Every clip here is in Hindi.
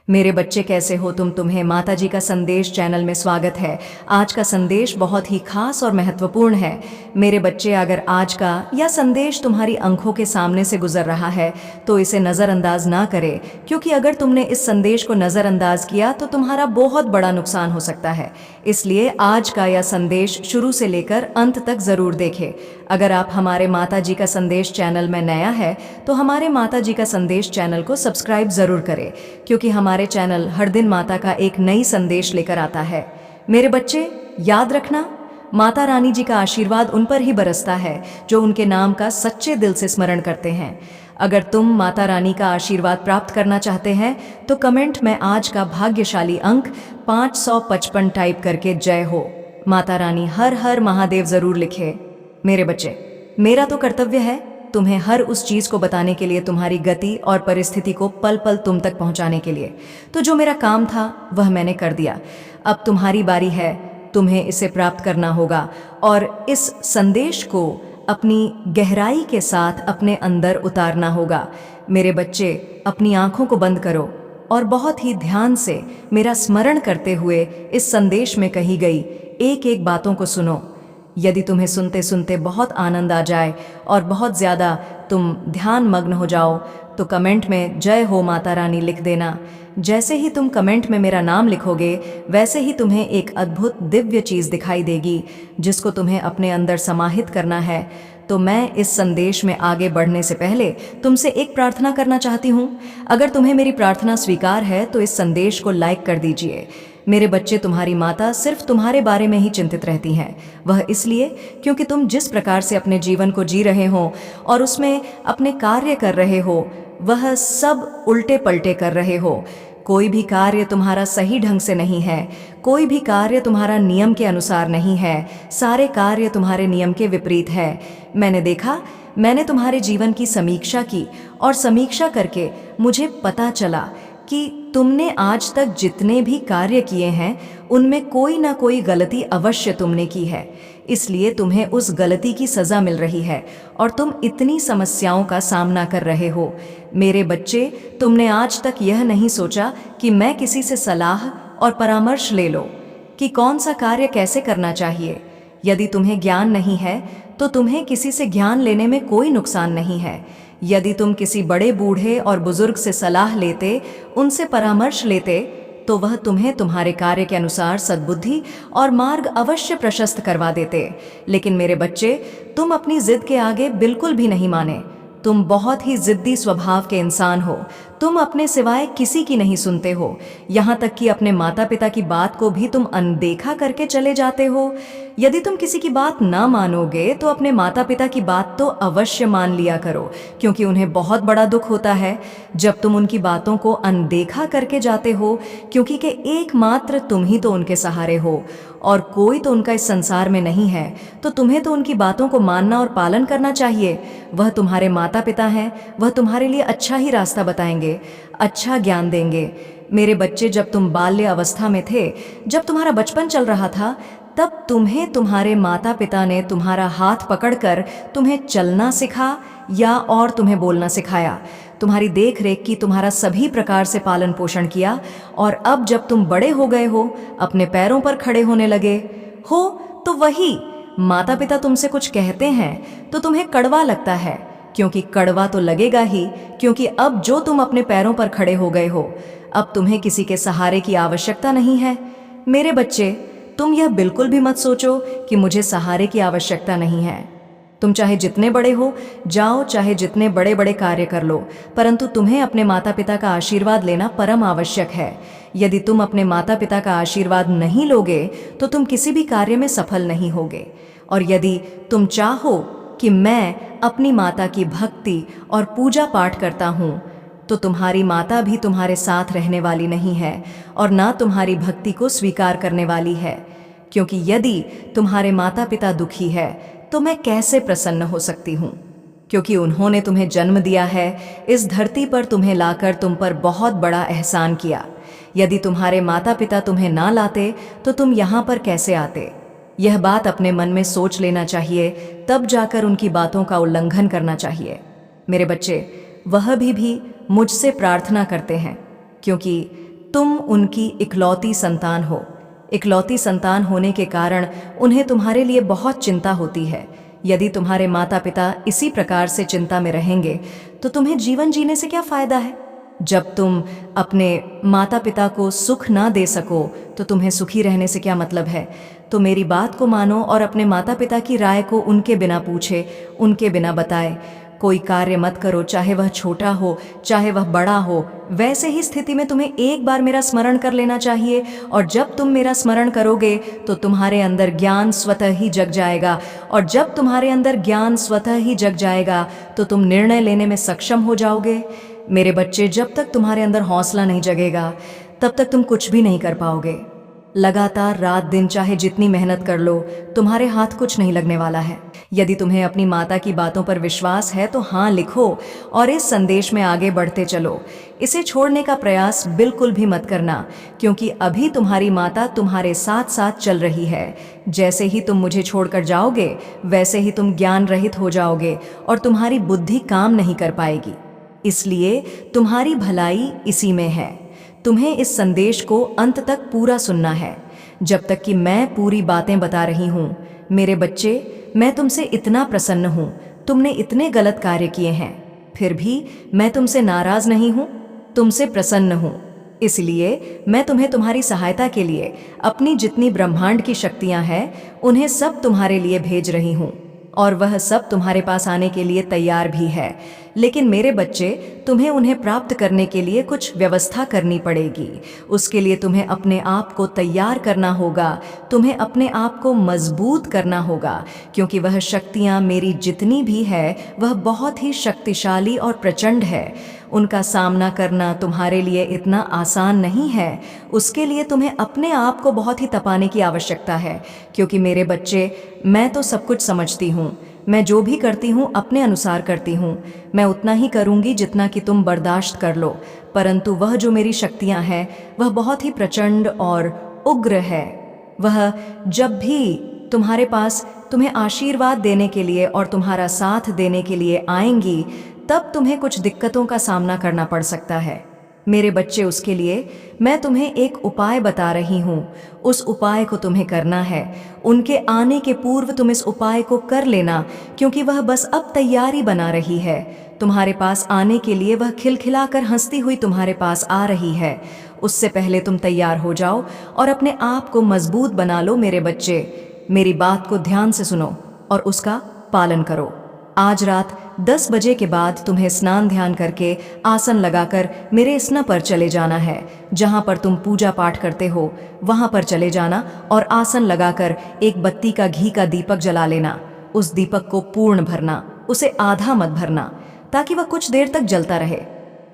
मेरे बच्चे कैसे हो तुम्हें माताजी का संदेश चैनल में स्वागत है। आज का संदेश बहुत ही खास और महत्वपूर्ण है। मेरे बच्चे, अगर आज का यह संदेश तुम्हारी आंखों के सामने से गुजर रहा है तो इसे नज़रअंदाज ना करें, क्योंकि अगर तुमने इस संदेश को नज़रअंदाज किया तो तुम्हारा बहुत बड़ा नुकसान हो सकता है। इसलिए आज का यह संदेश शुरू से लेकर अंत तक ज़रूर देखें। अगर आप हमारे माताजी का संदेश चैनल में नया है तो हमारे माताजी का संदेश चैनल को सब्सक्राइब ज़रूर करें, क्योंकि हमारे चैनल हर दिन माता का एक नई संदेश लेकर आता है। मेरे बच्चे, याद रखना, माता रानी जी का आशीर्वाद उन पर ही बरसता है जो उनके नाम का सच्चे दिल से स्मरण करते हैं। अगर तुम माता रानी का आशीर्वाद प्राप्त करना चाहते हैं तो कमेंट में आज का भाग्यशाली अंक 555 टाइप करके जय हो माता रानी हर हर महादेव जरूर लिखे। मेरे बच्चे, मेरा तो कर्तव्य है तुम्हें हर उस चीज को बताने के लिए, तुम्हारी गति और परिस्थिति को पल पल तुम तक पहुंचाने के लिए। तो जो मेरा काम था वह मैंने कर दिया। अब तुम्हारी बारी है, तुम्हें इसे प्राप्त करना होगा और इस संदेश को अपनी गहराई के साथ अपने अंदर उतारना होगा। मेरे बच्चे, अपनी आंखों को बंद करो और बहुत ही ध्यान से मेरा स्मरण करते हुए इस संदेश में कही गई एक एक बातों को सुनो। यदि तुम्हें सुनते सुनते बहुत आनंद आ जाए और बहुत ज़्यादा तुम ध्यान मग्न हो जाओ तो कमेंट में जय हो माता रानी लिख देना। जैसे ही तुम कमेंट में मेरा नाम लिखोगे वैसे ही तुम्हें एक अद्भुत दिव्य चीज़ दिखाई देगी जिसको तुम्हें अपने अंदर समाहित करना है। तो मैं इस संदेश में आगे बढ़ने से पहले तुमसे एक प्रार्थना करना चाहती हूँ। अगर तुम्हें मेरी प्रार्थना स्वीकार है तो इस संदेश को लाइक कर दीजिए। मेरे बच्चे, तुम्हारी माता सिर्फ तुम्हारे बारे में ही चिंतित रहती हैं। वह इसलिए क्योंकि तुम जिस प्रकार से अपने जीवन को जी रहे हो और उसमें अपने कार्य कर रहे हो वह सब उल्टे पलटे कर रहे हो। कोई भी कार्य तुम्हारा सही ढंग से नहीं है, कोई भी कार्य तुम्हारा नियम के अनुसार नहीं है, सारे कार्य तुम्हारे नियम के विपरीत है। मैंने तुम्हारे जीवन की समीक्षा की और समीक्षा करके मुझे पता चला कि तुमने आज तक जितने भी कार्य किए हैं उनमें कोई ना कोई गलती अवश्य तुमने की है। इसलिए तुम्हें उस गलती की सज़ा मिल रही है और तुम इतनी समस्याओं का सामना कर रहे हो। मेरे बच्चे, तुमने आज तक यह नहीं सोचा कि मैं किसी से सलाह और परामर्श ले लो कि कौन सा कार्य कैसे करना चाहिए। यदि तुम्हें ज्ञान नहीं है तो तुम्हें किसी से ज्ञान लेने में कोई नुकसान नहीं है। यदि तुम किसी बड़े बूढ़े और बुजुर्ग से सलाह लेते, उनसे परामर्श लेते, तो वह तुम्हें तुम्हारे कार्य के अनुसार सद्बुद्धि और मार्ग अवश्य प्रशस्त करवा देते। लेकिन मेरे बच्चे, तुम अपनी जिद के आगे बिल्कुल भी नहीं माने। तुम बहुत ही जिद्दी स्वभाव के इंसान हो। तुम अपने सिवाय किसी की नहीं सुनते हो, यहाँ तक कि अपने माता पिता की बात को भी तुम अनदेखा करके चले जाते हो। यदि तुम किसी की बात ना मानोगे तो अपने माता पिता की बात तो अवश्य मान लिया करो, क्योंकि उन्हें बहुत बड़ा दुख होता है जब तुम उनकी बातों को अनदेखा करके जाते हो, क्योंकि के एकमात्र तुम ही तो उनके सहारे हो और कोई तो उनका इस संसार में नहीं है। तो तुम्हें तो उनकी बातों को मानना और पालन करना चाहिए। वह तुम्हारे माता पिता हैं, वह तुम्हारे लिए अच्छा ही रास्ता बताएंगे, अच्छा ज्ञान देंगे। मेरे बच्चे, जब तुम बाल्य अवस्था में थे, जब तुम्हारा बचपन चल रहा था, तब तुम्हें तुम्हारे माता पिता ने तुम्हारा हाथ पकड़कर तुम्हें चलना सिखा या और तुम्हें बोलना सिखाया, तुम्हारी देख रेख की, तुम्हारा सभी प्रकार से पालन पोषण किया। और अब जब तुम बड़े हो गए हो, अपने पैरों पर खड़े होने लगे हो, तो वही माता पिता तुमसे कुछ कहते हैं तो तुम्हें कड़वा लगता है, क्योंकि कड़वा तो लगेगा ही, क्योंकि अब जो तुम अपने पैरों पर खड़े हो गए हो, अब तुम्हें किसी के सहारे की आवश्यकता नहीं है। मेरे बच्चे, तुम यह बिल्कुल भी मत सोचो कि मुझे सहारे की आवश्यकता नहीं है। तुम चाहे जितने बड़े हो जाओ, चाहे जितने बड़े बड़े कार्य कर लो, परंतु तुम्हें अपने माता पिता का आशीर्वाद लेना परम आवश्यक है। यदि तुम अपने माता पिता का आशीर्वाद नहीं लोगे तो तुम किसी भी कार्य में सफल नहीं होगे। और यदि तुम चाहो कि मैं अपनी माता की भक्ति और पूजा पाठ करता हूँ, तो तुम्हारी माता भी तुम्हारे साथ रहने वाली नहीं है और ना तुम्हारी भक्ति को स्वीकार करने वाली है, क्योंकि यदि तुम्हारे माता पिता दुखी है तो मैं कैसे प्रसन्न हो सकती हूँ, क्योंकि उन्होंने तुम्हें जन्म दिया है, इस धरती पर तुम्हें लाकर तुम पर बहुत बड़ा एहसान किया। यदि तुम्हारे माता पिता तुम्हें ना लाते तो तुम यहाँ पर कैसे आते? यह बात अपने मन में सोच लेना चाहिए, तब जाकर उनकी बातों का उल्लंघन करना चाहिए। मेरे बच्चे, वह भी मुझसे प्रार्थना करते हैं, क्योंकि तुम उनकी इकलौती संतान हो। इकलौती संतान होने के कारण उन्हें तुम्हारे लिए बहुत चिंता होती है। यदि तुम्हारे माता पिता इसी प्रकार से चिंता में रहेंगे तो तुम्हें जीवन जीने से क्या फायदा है। जब तुम अपने माता पिता को सुख ना दे सको तो तुम्हें सुखी रहने से क्या मतलब है। तो मेरी बात को मानो और अपने माता पिता की राय को उनके बिना पूछे, उनके बिना बताए कोई कार्य मत करो, चाहे वह छोटा हो चाहे वह बड़ा हो। वैसे ही स्थिति में तुम्हें एक बार मेरा स्मरण कर लेना चाहिए, और जब तुम मेरा स्मरण करोगे तो तुम्हारे अंदर ज्ञान स्वतः ही जग जाएगा, और जब तुम्हारे अंदर ज्ञान स्वतः ही जग जाएगा तो तुम निर्णय लेने में सक्षम हो जाओगे। मेरे बच्चे, जब तक तुम्हारे अंदर हौसला नहीं जगेगा तब तक तुम कुछ भी नहीं कर पाओगे। लगातार रात दिन चाहे जितनी मेहनत कर लो, तुम्हारे हाथ कुछ नहीं लगने वाला है। यदि तुम्हें अपनी माता की बातों पर विश्वास है तो हाँ लिखो और इस संदेश में आगे बढ़ते चलो। इसे छोड़ने का प्रयास बिल्कुल भी मत करना, क्योंकि अभी तुम्हारी माता तुम्हारे साथ साथ चल रही है। जैसे ही तुम मुझे छोड़कर जाओगे वैसे ही तुम ज्ञान रहित हो जाओगे और तुम्हारी बुद्धि काम नहीं कर पाएगी। इसलिए तुम्हारी भलाई इसी में है। तुम्हें इस संदेश को अंत तक पूरा सुनना है, जब तक कि मैं पूरी बातें बता रही हूँ। मेरे बच्चे, मैं तुमसे इतना प्रसन्न हूँ। तुमने इतने गलत कार्य किए हैं, फिर भी मैं तुमसे नाराज नहीं हूँ, तुमसे प्रसन्न हूँ। इसलिए मैं तुम्हें तुम्हारी सहायता के लिए अपनी जितनी ब्रह्मांड की शक्तियाँ हैं उन्हें सब तुम्हारे लिए भेज रही हूँ, और वह सब तुम्हारे पास आने के लिए तैयार भी है। लेकिन मेरे बच्चे, तुम्हें उन्हें प्राप्त करने के लिए कुछ व्यवस्था करनी पड़ेगी। उसके लिए तुम्हें अपने आप को तैयार करना होगा, तुम्हें अपने आप को मजबूत करना होगा, क्योंकि वह शक्तियाँ मेरी जितनी भी है वह बहुत ही शक्तिशाली और प्रचंड है। उनका सामना करना तुम्हारे लिए इतना आसान नहीं है। उसके लिए तुम्हें अपने आप को बहुत ही तपाने की आवश्यकता है, क्योंकि मेरे बच्चे, मैं तो सब कुछ समझती हूँ। मैं जो भी करती हूँ अपने अनुसार करती हूँ। मैं उतना ही करूँगी जितना कि तुम बर्दाश्त कर लो, परंतु वह जो मेरी शक्तियाँ हैं वह बहुत ही प्रचंड और उग्र है। वह जब भी तुम्हारे पास तुम्हें आशीर्वाद देने के लिए और तुम्हारा साथ देने के लिए आएंगी, तब तुम्हें कुछ दिक्कतों का सामना करना पड़ सकता है। मेरे बच्चे, उसके लिए मैं तुम्हें एक उपाय बता रही हूँ। उस उपाय को तुम्हें करना है। उनके आने के पूर्व तुम इस उपाय को कर लेना, क्योंकि वह बस अब तैयारी बना रही है। तुम्हारे पास आने के लिए वह खिलखिलाकर हंसती हुई तुम्हारे पास आ रही है। उससे पहले तुम तैयार हो जाओ और अपने आप को मजबूत बना लो। मेरे बच्चे, मेरी बात को ध्यान से सुनो और उसका पालन करो। आज रात 10 बजे के बाद तुम्हें स्नान ध्यान करके आसन लगाकर मेरे स्न पर चले जाना है। जहाँ पर तुम पूजा पाठ करते हो वहाँ पर चले जाना और आसन लगाकर एक बत्ती का घी का दीपक जला लेना। उस दीपक को पूर्ण भरना, उसे आधा मत भरना, ताकि वह कुछ देर तक जलता रहे।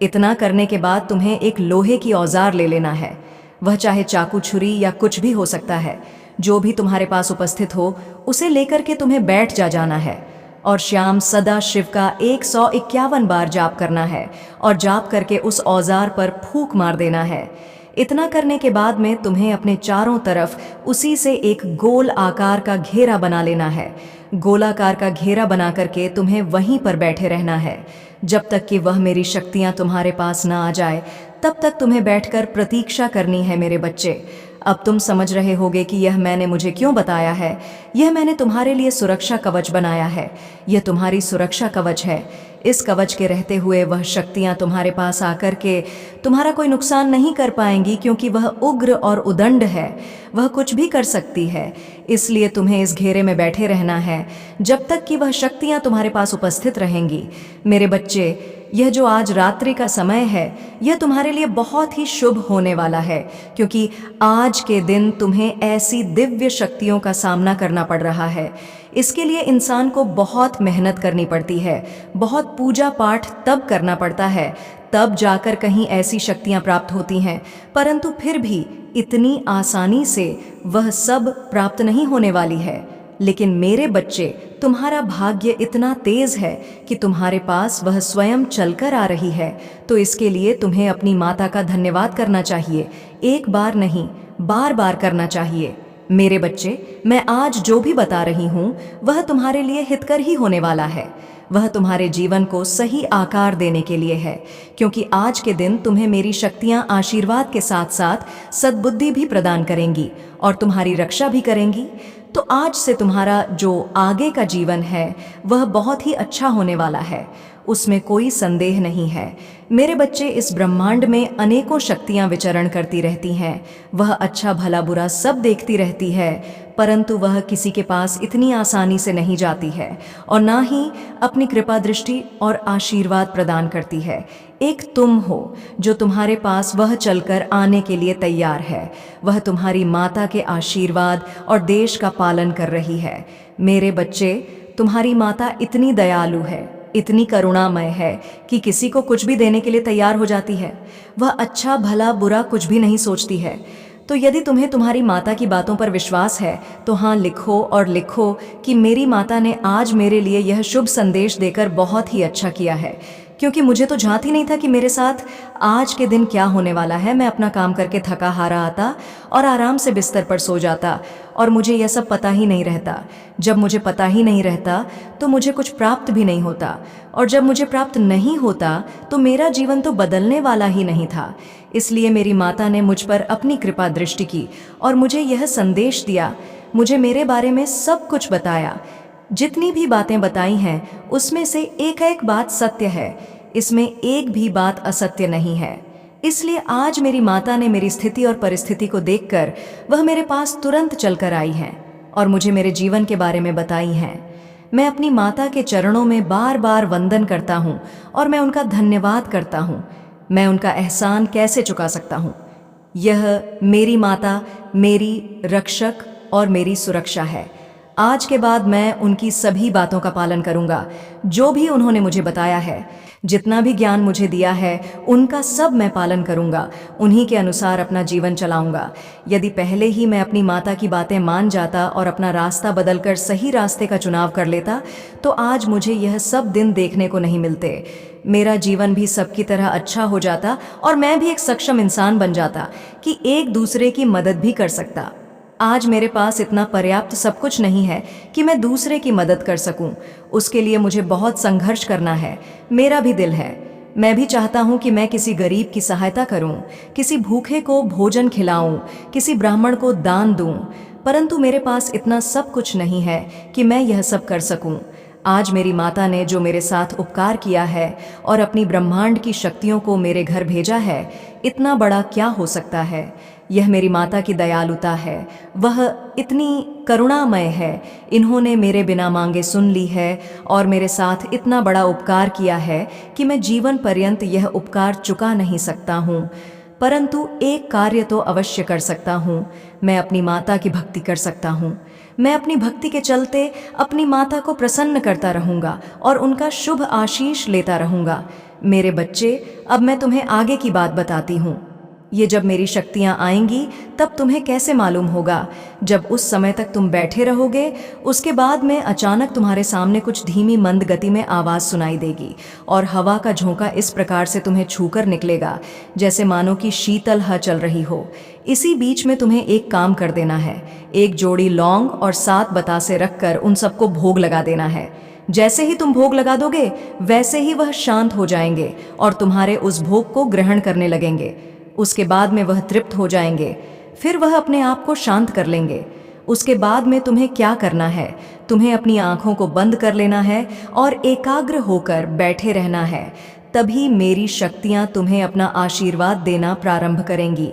इतना करने के बाद तुम्हें एक लोहे की औजार ले लेना है। वह चाहे चाकू, छुरी या कुछ भी हो सकता है। जो भी तुम्हारे पास उपस्थित हो उसे लेकर के तुम्हें बैठ जाना है और श्याम सदा शिव का 151 बार जाप करना है और जाप करके उस औजार पर फूंक मार देना है। इतना करने के बाद में तुम्हें अपने चारों तरफ उसी से एक गोल आकार का घेरा बना लेना है। गोलाकार का घेरा बना करके तुम्हें वहीं पर बैठे रहना है जब तक कि वह मेरी शक्तियां तुम्हारे पास ना आ जाए। तब तक तुम्हें बैठकर प्रतीक्षा करनी है। मेरे बच्चे, अब तुम समझ रहे होगे कि यह मैंने मुझे क्यों बताया है। यह मैंने तुम्हारे लिए सुरक्षा कवच बनाया है। यह तुम्हारी सुरक्षा कवच है। इस कवच के रहते हुए वह शक्तियां तुम्हारे पास आकर के तुम्हारा कोई नुकसान नहीं कर पाएंगी, क्योंकि वह उग्र और उदंड है। वह कुछ भी कर सकती है। इसलिए तुम्हें इस घेरे में बैठे रहना है जब तक कि वह शक्तियां तुम्हारे पास उपस्थित रहेंगी। मेरे बच्चे, यह जो आज रात्रि का समय है यह तुम्हारे लिए बहुत ही शुभ होने वाला है, क्योंकि आज के दिन तुम्हें ऐसी दिव्य शक्तियों का सामना करना पड़ रहा है। इसके लिए इंसान को बहुत मेहनत करनी पड़ती है, बहुत पूजा पाठ तब करना पड़ता है, तब जाकर कहीं ऐसी शक्तियां प्राप्त होती हैं। परंतु फिर भी इतनी आसानी से वह सब प्राप्त नहीं होने वाली है। लेकिन मेरे बच्चे, तुम्हारा भाग्य इतना तेज है कि तुम्हारे पास वह स्वयं चलकर आ रही है। तो इसके लिए तुम्हें अपनी माता का धन्यवाद करना चाहिए। एक बार नहीं, बार बार करना चाहिए। मेरे बच्चे, मैं आज जो भी बता रही हूँ वह तुम्हारे लिए हितकर ही होने वाला है। वह तुम्हारे जीवन को सही आकार देने के लिए है, क्योंकि आज के दिन तुम्हें मेरी शक्तियां आशीर्वाद के साथ साथ सद्बुद्धि भी प्रदान करेंगी और तुम्हारी रक्षा भी करेंगी। तो आज से तुम्हारा जो आगे का जीवन है वह बहुत ही अच्छा होने वाला है, उसमें कोई संदेह नहीं है। मेरे बच्चे, इस ब्रह्मांड में अनेकों शक्तियां विचरण करती रहती हैं। वह अच्छा भला बुरा सब देखती रहती है, परंतु वह किसी के पास इतनी आसानी से नहीं जाती है और ना ही अपनी कृपा दृष्टि और आशीर्वाद प्रदान करती है। एक तुम हो जो तुम्हारे पास वह चलकर आने के लिए तैयार है। वह तुम्हारी माता के आशीर्वाद और देश का पालन कर रही है। मेरे बच्चे, तुम्हारी माता इतनी दयालु है, इतनी करुणामय है कि किसी को कुछ भी देने के लिए तैयार हो जाती है। वह अच्छा भला बुरा कुछ भी नहीं सोचती है। तो यदि तुम्हें तुम्हारी माता की बातों पर विश्वास है तो हाँ लिखो और लिखो कि मेरी माता ने आज मेरे लिए यह शुभ संदेश देकर बहुत ही अच्छा किया है, क्योंकि मुझे तो झांत ही नहीं था कि मेरे साथ आज के दिन क्या होने वाला है। मैं अपना काम करके थका हारा आता और आराम से बिस्तर पर सो जाता और मुझे यह सब पता ही नहीं रहता। जब मुझे पता ही नहीं रहता तो मुझे कुछ प्राप्त भी नहीं होता, और जब मुझे प्राप्त नहीं होता तो मेरा जीवन तो बदलने वाला ही नहीं था। इसलिए मेरी माता ने मुझ पर अपनी कृपा दृष्टि की और मुझे यह संदेश दिया, मुझे मेरे बारे में सब कुछ बताया। जितनी भी बातें बताई हैं उसमें से एक एक बात सत्य है, इसमें एक भी बात असत्य नहीं है। इसलिए आज मेरी माता ने मेरी स्थिति और परिस्थिति को देखकर वह मेरे पास तुरंत चलकर आई हैं और मुझे मेरे जीवन के बारे में बताई हैं। मैं अपनी माता के चरणों में बार बार वंदन करता हूँ और मैं उनका धन्यवाद करता हूँ। मैं उनका एहसान कैसे चुका सकता हूँ। यह मेरी माता मेरी रक्षक और मेरी सुरक्षा है। आज के बाद मैं उनकी सभी बातों का पालन करूंगा, जो भी उन्होंने मुझे बताया है। जितना भी ज्ञान मुझे दिया है उनका सब मैं पालन करूंगा, उन्हीं के अनुसार अपना जीवन चलाऊंगा। यदि पहले ही मैं अपनी माता की बातें मान जाता और अपना रास्ता बदलकर सही रास्ते का चुनाव कर लेता तो आज मुझे यह सब दिन देखने को नहीं मिलते। मेरा जीवन भी सबकी तरह अच्छा हो जाता और मैं भी एक सक्षम इंसान बन जाता कि एक दूसरे की मदद भी कर सकता। आज मेरे पास इतना पर्याप्त सब कुछ नहीं है कि मैं दूसरे की मदद कर सकूं। उसके लिए मुझे बहुत संघर्ष करना है। मेरा भी दिल है, मैं भी चाहता हूं कि मैं किसी गरीब की सहायता करूं, किसी भूखे को भोजन खिलाऊं, किसी ब्राह्मण को दान दूं, परंतु मेरे पास इतना सब कुछ नहीं है कि मैं यह सब कर सकूं। आज मेरी माता ने जो मेरे साथ उपकार किया है और अपनी ब्रह्मांड की शक्तियों को मेरे घर भेजा है, इतना बड़ा क्या हो सकता है। यह मेरी माता की दयालुता है, वह इतनी करुणामय है। इन्होंने मेरे बिना मांगे सुन ली है और मेरे साथ इतना बड़ा उपकार किया है कि मैं जीवन पर्यंत यह उपकार चुका नहीं सकता हूँ। परंतु एक कार्य तो अवश्य कर सकता हूँ, मैं अपनी माता की भक्ति कर सकता हूँ। मैं अपनी भक्ति के चलते अपनी माता को प्रसन्न करता रहूँगा और उनका शुभ आशीष लेता रहूँगा। मेरे बच्चे, अब मैं तुम्हें आगे की बात बताती हूँ। ये जब मेरी शक्तियाँ आएंगी तब तुम्हें कैसे मालूम होगा। जब उस समय तक तुम बैठे रहोगे, उसके बाद में अचानक तुम्हारे सामने कुछ धीमी मंद गति में आवाज़ सुनाई देगी और हवा का झोंका इस प्रकार से तुम्हें छूकर निकलेगा जैसे मानो कि शीतल हवा चल रही हो। इसी बीच में तुम्हें एक काम कर देना है, एक जोड़ी लौंग और 7 बतासे रखकर उन सबको भोग लगा देना है। जैसे ही तुम भोग लगा दोगे वैसे ही वह शांत हो जाएंगे और तुम्हारे उस भोग को ग्रहण करने लगेंगे। उसके बाद में वह तृप्त हो जाएंगे, फिर वह अपने आप को शांत कर लेंगे। उसके बाद में तुम्हें क्या करना है, तुम्हें अपनी आंखों को बंद कर लेना है और एकाग्र होकर बैठे रहना है। तभी मेरी शक्तियां तुम्हें अपना आशीर्वाद देना प्रारंभ करेंगी।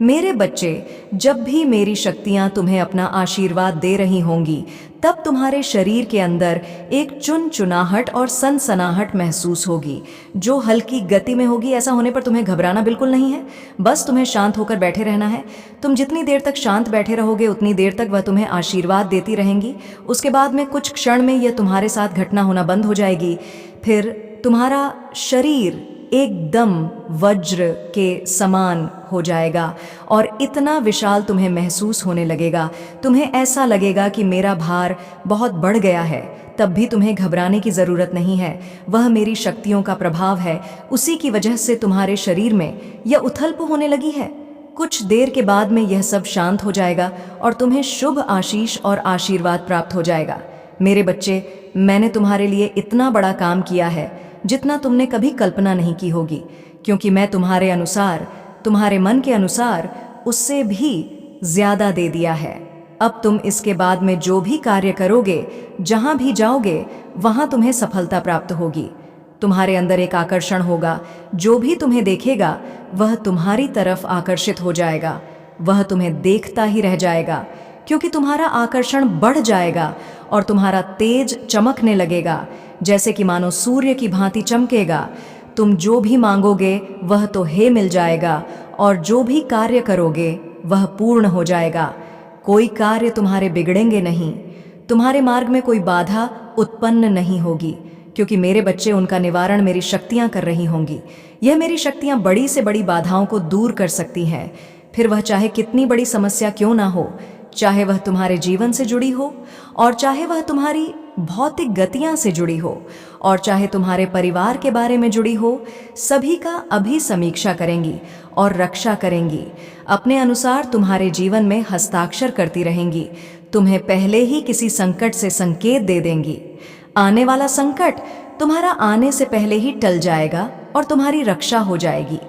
मेरे बच्चे, जब भी मेरी शक्तियां तुम्हें अपना आशीर्वाद दे रही होंगी तब तुम्हारे शरीर के अंदर एक चुनचुनाहट और सनसनाहट महसूस होगी जो हल्की गति में होगी। ऐसा होने पर तुम्हें घबराना बिल्कुल नहीं है, बस तुम्हें शांत होकर बैठे रहना है। तुम जितनी देर तक शांत बैठे रहोगे उतनी देर तक वह तुम्हें आशीर्वाद देती रहेंगी। उसके बाद में कुछ क्षण में यह तुम्हारे साथ घटना होना बंद हो जाएगी। फिर तुम्हारा शरीर एकदम वज्र के समान हो जाएगा और इतना विशाल तुम्हें महसूस होने लगेगा। तुम्हें ऐसा लगेगा कि मेरा भार बहुत बढ़ गया है। तब भी तुम्हें घबराने की ज़रूरत नहीं है, वह मेरी शक्तियों का प्रभाव है। उसी की वजह से तुम्हारे शरीर में यह उथल-पुथल होने लगी है। कुछ देर के बाद में यह सब शांत हो जाएगा और तुम्हें शुभ आशीष और आशीर्वाद प्राप्त हो जाएगा। मेरे बच्चे, मैंने तुम्हारे लिए इतना बड़ा काम किया है जितना तुमने कभी कल्पना नहीं की होगी, क्योंकि मैं तुम्हारे अनुसार, तुम्हारे मन के अनुसार उससे भी ज्यादा दे दिया है। अब तुम इसके बाद में जो भी कार्य करोगे, जहां भी जाओगे, वहां तुम्हें सफलता प्राप्त होगी। तुम्हारे अंदर एक आकर्षण होगा, जो भी तुम्हें देखेगा वह तुम्हारी तरफ आकर्षित हो जाएगा, वह तुम्हें देखता ही रह जाएगा, क्योंकि तुम्हारा आकर्षण बढ़ जाएगा और तुम्हारा तेज चमकने लगेगा, जैसे कि मानो सूर्य की भांति चमकेगा। तुम जो भी मांगोगे वह तो हे मिल जाएगा, और जो भी कार्य करोगे वह पूर्ण हो जाएगा। कोई कार्य तुम्हारे बिगड़ेंगे नहीं, तुम्हारे मार्ग में कोई बाधा उत्पन्न नहीं होगी, क्योंकि मेरे बच्चे, उनका निवारण मेरी शक्तियां कर रही होंगी। यह मेरी शक्तियां बड़ी से बड़ी बाधाओं को दूर कर सकती हैं, फिर वह चाहे कितनी बड़ी समस्या क्यों ना हो, चाहे वह तुम्हारे जीवन से जुड़ी हो, और चाहे वह तुम्हारी भौतिक गतियां से जुड़ी हो, और चाहे तुम्हारे परिवार के बारे में जुड़ी हो, सभी का अभी समीक्षा करेंगी और रक्षा करेंगी। अपने अनुसार तुम्हारे जीवन में हस्ताक्षर करती रहेंगी। तुम्हें पहले ही किसी संकट से संकेत दे देंगी। आने वाला संकट तुम्हारा आने से पहले ही टल जाएगा और तुम्हारी रक्षा हो जाएगी।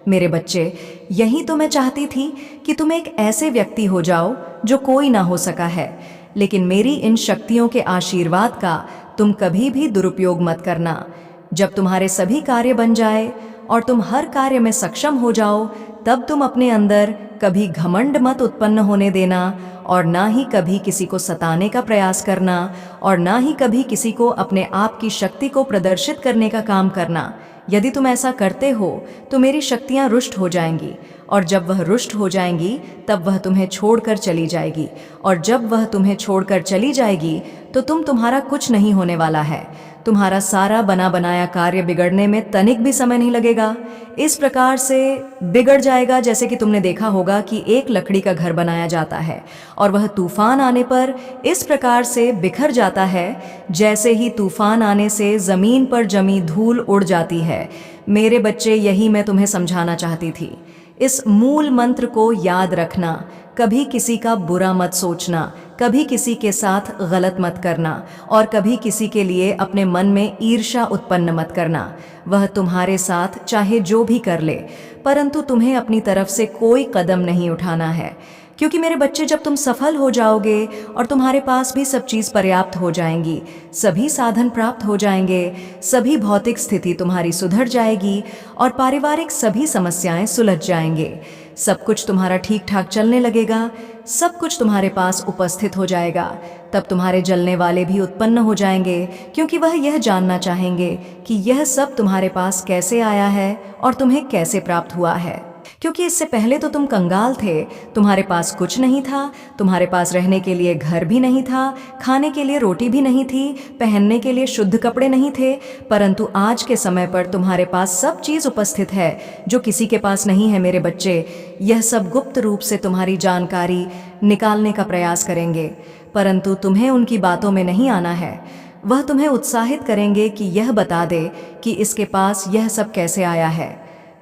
मेरे बच्चे, यही तो मैं चाहती थी कि तुम एक ऐसे व्यक्ति हो जाओ जो कोई ना हो सका है, लेकिन मेरी इन शक्तियों के आशीर्वाद का तुम कभी भी दुरुपयोग मत करना। जब तुम्हारे सभी कार्य बन जाए और तुम हर कार्य में सक्षम हो जाओ, तब तुम अपने अंदर कभी घमंड मत उत्पन्न होने देना, और ना ही कभी किसी को सताने का प्रयास करना, और ना ही कभी किसी को अपने आप की शक्ति को प्रदर्शित करने का काम करना। यदि तुम ऐसा करते हो तो मेरी शक्तियां रुष्ट हो जाएंगी, और जब वह रुष्ट हो जाएंगी तब वह तुम्हें छोड़कर चली जाएगी, और जब वह तुम्हें छोड़कर चली जाएगी तो तुम्हारा कुछ नहीं होने वाला है। तुम्हारा सारा बना बनाया कार्य बिगड़ने में तनिक भी समय नहीं लगेगा। इस प्रकार से बिगड़ जाएगा, जैसे कि तुमने देखा होगा कि एक लकड़ी का घर बनाया जाता है और वह तूफान आने पर इस प्रकार से बिखर जाता है, जैसे ही तूफान आने से जमीन पर जमी धूल उड़ जाती है। मेरे बच्चे, यही मैं तुम्हें समझाना चाहती थी। इस मूल मंत्र को याद रखना, कभी किसी का बुरा मत सोचना, कभी किसी के साथ गलत मत करना, और कभी किसी के लिए अपने मन में ईर्ष्या उत्पन्न मत करना। वह तुम्हारे साथ चाहे जो भी कर ले, परंतु तुम्हें अपनी तरफ से कोई कदम नहीं उठाना है, क्योंकि मेरे बच्चे, जब तुम सफल हो जाओगे और तुम्हारे पास भी सब चीज़ पर्याप्त हो जाएंगी, सभी साधन प्राप्त हो जाएंगे, सभी भौतिक स्थिति तुम्हारी सुधर जाएगी और पारिवारिक सभी समस्याएं सुलझ जाएंगे, सब कुछ तुम्हारा ठीक ठाक चलने लगेगा, सब कुछ तुम्हारे पास उपस्थित हो जाएगा, तब तुम्हारे जलने वाले भी उत्पन्न हो जाएंगे, क्योंकि वह यह जानना चाहेंगे कि यह सब तुम्हारे पास कैसे आया है और तुम्हें कैसे प्राप्त हुआ है। क्योंकि इससे पहले तो तुम कंगाल थे, तुम्हारे पास कुछ नहीं था, तुम्हारे पास रहने के लिए घर भी नहीं था, खाने के लिए रोटी भी नहीं थी, पहनने के लिए शुद्ध कपड़े नहीं थे, परंतु आज के समय पर तुम्हारे पास सब चीज़ उपस्थित है जो किसी के पास नहीं है। मेरे बच्चे, यह सब गुप्त रूप से तुम्हारी जानकारी निकालने का प्रयास करेंगे, परंतु तुम्हें उनकी बातों में नहीं आना है। वह तुम्हें उत्साहित करेंगे कि यह बता दे कि इसके पास यह सब कैसे आया है।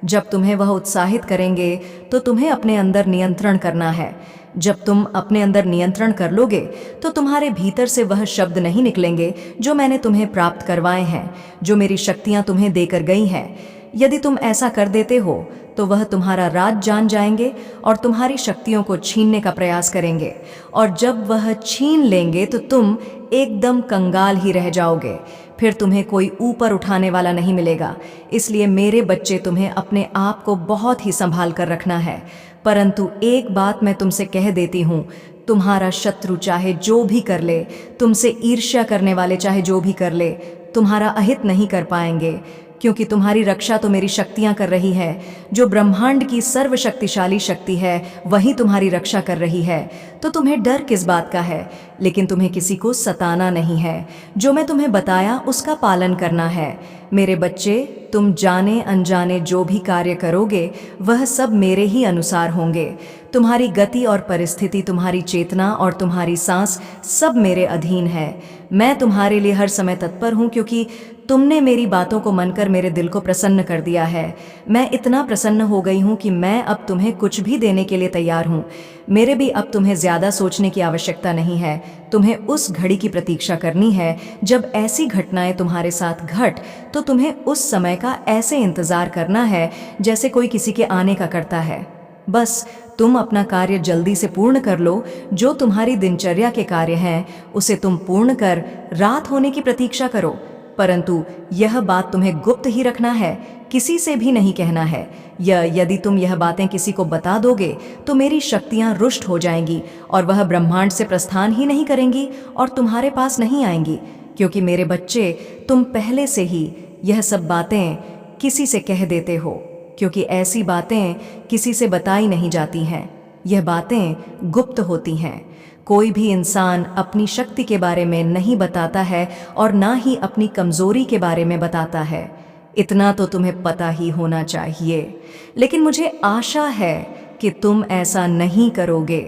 जब तुम्हें वह उत्साहित करेंगे तो तुम्हें अपने अंदर नियंत्रण करना है। जब तुम अपने अंदर नियंत्रण कर लोगे तो तुम्हारे भीतर से वह शब्द नहीं निकलेंगे जो मैंने तुम्हें प्राप्त करवाए हैं, जो मेरी शक्तियां तुम्हें देकर गई हैं। यदि तुम ऐसा कर देते हो तो वह तुम्हारा राज जान जाएंगे और तुम्हारी शक्तियों को छीनने का प्रयास करेंगे, और जब वह छीन लेंगे तो तुम एकदम कंगाल ही रह जाओगे, फिर तुम्हें कोई ऊपर उठाने वाला नहीं मिलेगा। इसलिए मेरे बच्चे, तुम्हें अपने आप को बहुत ही संभाल कर रखना है। परंतु एक बात मैं तुमसे कह देती हूँ, तुम्हारा शत्रु चाहे जो भी कर ले, तुमसे ईर्ष्या करने वाले चाहे जो भी कर ले, तुम्हारा अहित नहीं कर पाएंगे, क्योंकि तुम्हारी रक्षा तो मेरी शक्तियां कर रही है। जो ब्रह्मांड की सर्वशक्तिशाली शक्ति है वही तुम्हारी रक्षा कर रही है। तो तुम्हें डर किस बात का है? लेकिन तुम्हें किसी को सताना नहीं है। जो मैं तुम्हें बताया उसका पालन करना है। मेरे बच्चे, तुम जाने अनजाने जो भी कार्य करोगे वह सब मेरे ही अनुसार होंगे। तुम्हारी गति और परिस्थिति, तुम्हारी चेतना और तुम्हारी सांस सब मेरे अधीन है। मैं तुम्हारे लिए हर समय तत्पर हूँ, क्योंकि तुमने मेरी बातों को मानकर मेरे दिल को प्रसन्न कर दिया है। मैं इतना प्रसन्न हो गई हूँ कि मैं अब तुम्हें कुछ भी देने के लिए तैयार हूँ। मेरे भी अब तुम्हें ज़्यादा सोचने की आवश्यकता नहीं है। तुम्हें उस घड़ी की प्रतीक्षा करनी है जब ऐसी घटनाएं तुम्हारे साथ घट, तो तुम्हें उस समय का ऐसे इंतज़ार करना है जैसे कोई किसी के आने का करता है। बस तुम अपना कार्य जल्दी से पूर्ण कर लो। जो तुम्हारी दिनचर्या के कार्य हैं उसे तुम पूर्ण कर रात होने की प्रतीक्षा करो। परंतु यह बात तुम्हें गुप्त ही रखना है, किसी से भी नहीं कहना है। यदि तुम यह बातें किसी को बता दोगे तो मेरी शक्तियां रुष्ट हो जाएंगी और वह ब्रह्मांड से प्रस्थान ही नहीं करेंगी और तुम्हारे पास नहीं आएंगी। क्योंकि मेरे बच्चे, तुम पहले से ही यह सब बातें किसी से कह देते हो, क्योंकि ऐसी बातें किसी से बताई नहीं जाती हैं। यह बातें गुप्त होती हैं। कोई भी इंसान अपनी शक्ति के बारे में नहीं बताता है और ना ही अपनी कमजोरी के बारे में बताता है। इतना तो तुम्हें पता ही होना चाहिए। लेकिन मुझे आशा है कि तुम ऐसा नहीं करोगे।